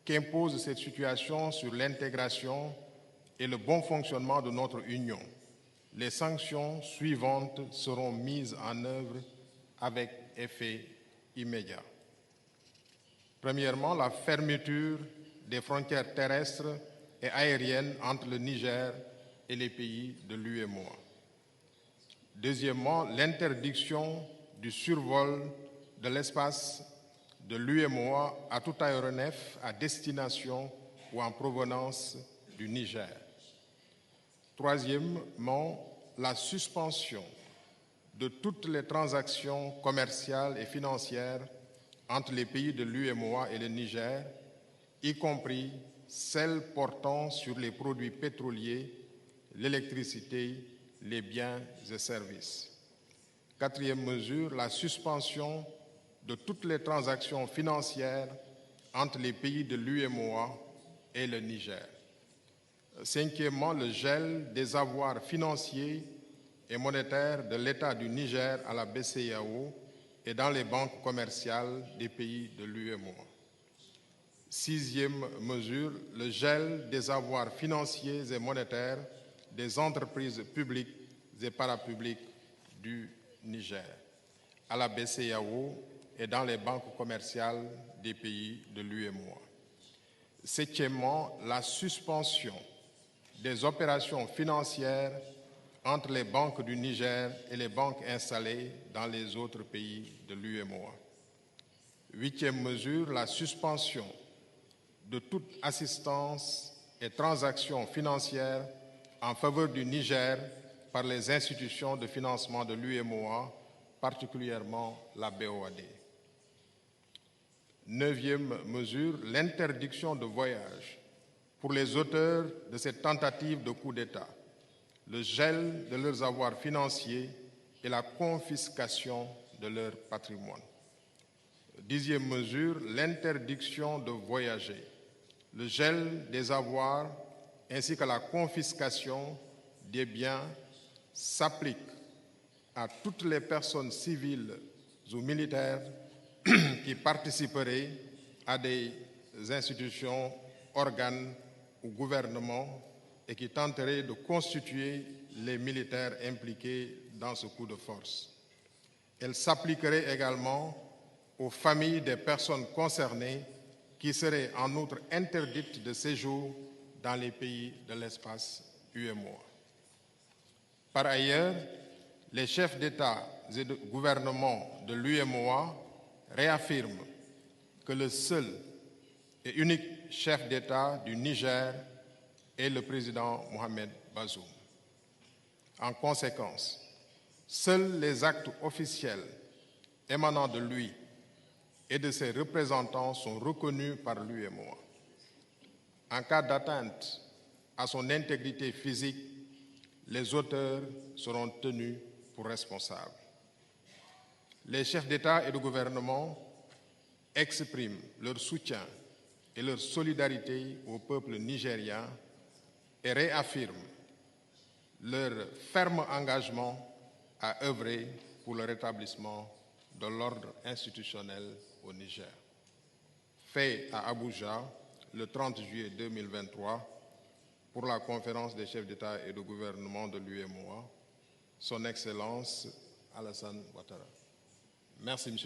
qu'impose cette situation sur l'intégration et le bon fonctionnement de notre Union. Les sanctions suivantes seront mises en œuvre avec effet immédiat. Premièrement, la fermeture des frontières terrestres et aériennes entre le Niger et les pays de l'UEMOA. Deuxièmement, l'interdiction du survol de l'espace de l'UEMOA à tout aéronef à destination ou en provenance du Niger. Troisièmement, la suspension de toutes les transactions commerciales et financières entre les pays de l'UEMOA et le Niger, y compris celles portant sur les produits pétroliers, l'électricité, les biens et services. Quatrième mesure, la suspension de toutes les transactions financières entre les pays de l'UEMOA et le Niger. Cinquièmement, le gel des avoirs financiers et monétaires de l'État du Niger à la BCEAO et dans les banques commerciales des pays de l'UEMOA. Sixième mesure, le gel des avoirs financiers et monétaires des entreprises publiques et parapubliques du Niger à la BCEAO et dans les banques commerciales des pays de l'UEMOA. Septièmement, la suspension des opérations financières entre les banques du Niger et les banques installées dans les autres pays de l'UEMOA. Huitième mesure, la suspension de toute assistance et transactions financières en faveur du Niger par les institutions de financement de l'UEMOA, particulièrement la BOAD. Neuvième mesure, l'interdiction de voyage pour les auteurs de cette tentative de coup d'État, le gel de leurs avoirs financiers et la confiscation de leur patrimoine. Dixième mesure, l'interdiction de voyager, le gel des avoirs ainsi que la confiscation des biens s'applique à toutes les personnes civiles ou militaires qui participeraient à des institutions, organes ou gouvernements et qui tenteraient de constituer les militaires impliqués dans ce coup de force. Elle s'appliquerait également aux familles des personnes concernées qui seraient en outre interdites de séjour dans les pays de l'espace UEMOA. Par ailleurs, les chefs d'État et de gouvernement de l'UEMOA réaffirment que le seul et unique chef d'État du Niger est le président Mohamed Bazoum. En conséquence, seuls les actes officiels émanant de lui et de ses représentants sont reconnus par l'UEMOA. En cas d'atteinte à son intégrité physique, les auteurs seront tenus pour responsables. Les chefs d'État et de gouvernement expriment leur soutien et leur solidarité au peuple nigérien et réaffirment leur ferme engagement à œuvrer pour le rétablissement de l'ordre institutionnel au Niger. Fait à Abuja le 30 juillet 2023 pour la conférence des chefs d'État et de gouvernement de l'UEMOA, Son Excellence Alassane Ouattara. Merci, Monsieur.